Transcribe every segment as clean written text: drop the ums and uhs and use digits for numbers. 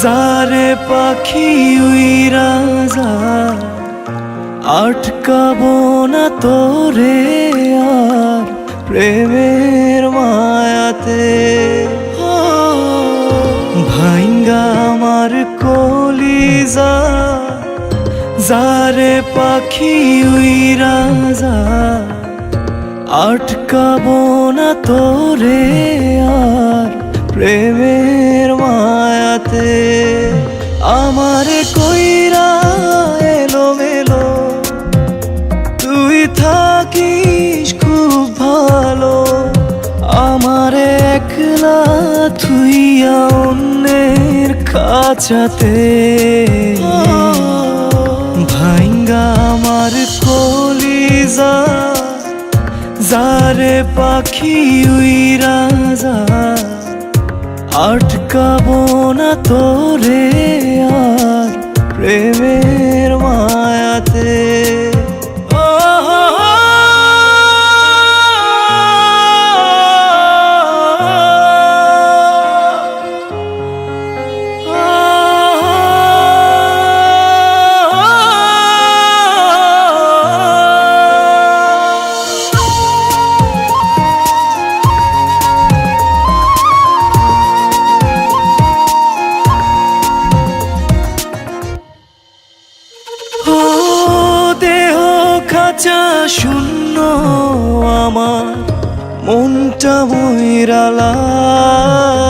যারে পাখি উইরা যা, আটকাবো না তোরে আর প্রেমের মায়াতে। ভাইঙ্গা আমার কলিজা, যারে পাখি উইরা যা, আটকাবো না তোরে আর প্রেমের মায়াতে। আমারে কইরা এলোমেলো তুই থাকিস খুব ভালো, আমারে একলা থুইয়া অন্যের কাছাতে। ভাইঙ্গা আমার কলিজা, যারে পাখি উইরা যা, আটকাবো না তোরে আর প্রেমের মায়াতে। শূন্য আমার মনটা ময়রা লাশ,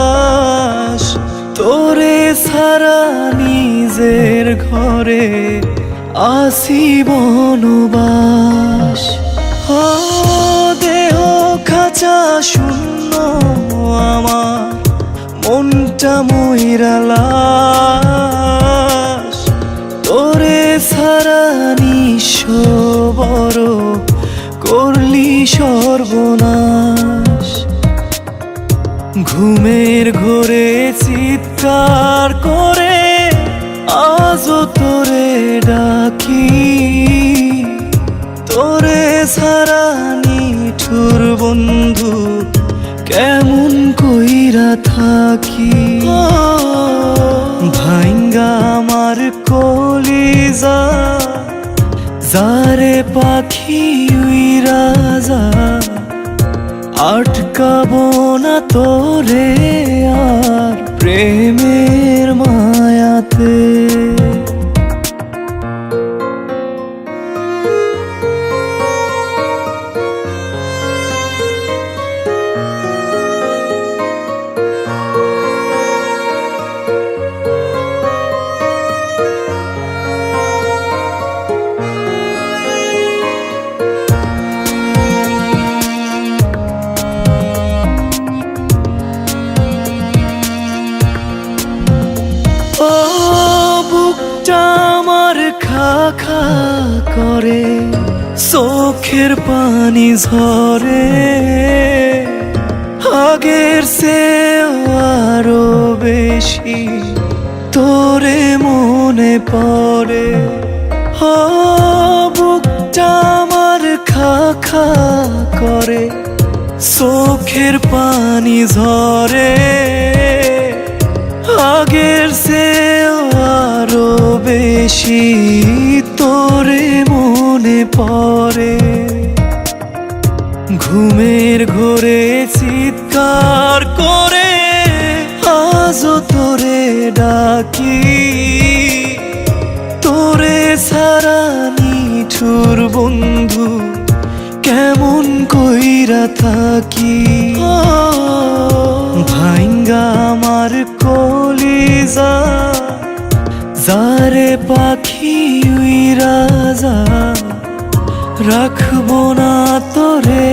তোরে সারা নিজের ঘরে আসি বনবাস। দেহ খাঁচা শূন্য আমার মনটা ময়রা লাশ, তোরে সারা নিঃস্ব বড় করলি সর্বনাশ। ঘুমের ঘোরে চিৎকার করে আজও তোরে ডাকি, তোরে সারা নিঠুর বন্ধু কেমন কইরা থাকি। ভাইঙ্গা আমার কলিজা, যারে পাখি উইরা যা, আটকাবো না তোরে আর প্রেমের মায়াতে। আমার খা খা করে চোখের পানি ঝরে, আগের চেয়েও আরো বেশি তোরে মনে পড়ে। বুকটা আমার খা খা করে চোখের পানি ঝরে, আগের চেয়েও আরো বেশি তোরে মনে পড়ে। ঘুমের ঘোরে চিৎকার করে আজও তোরে ডাকি, তোরে সারা নিঠুর বন্ধু কেমন কইরা থাকি। ভাইঙ্গা আমার কলিজা, যারে পাখি উইরা যা, রাখবো না তোরে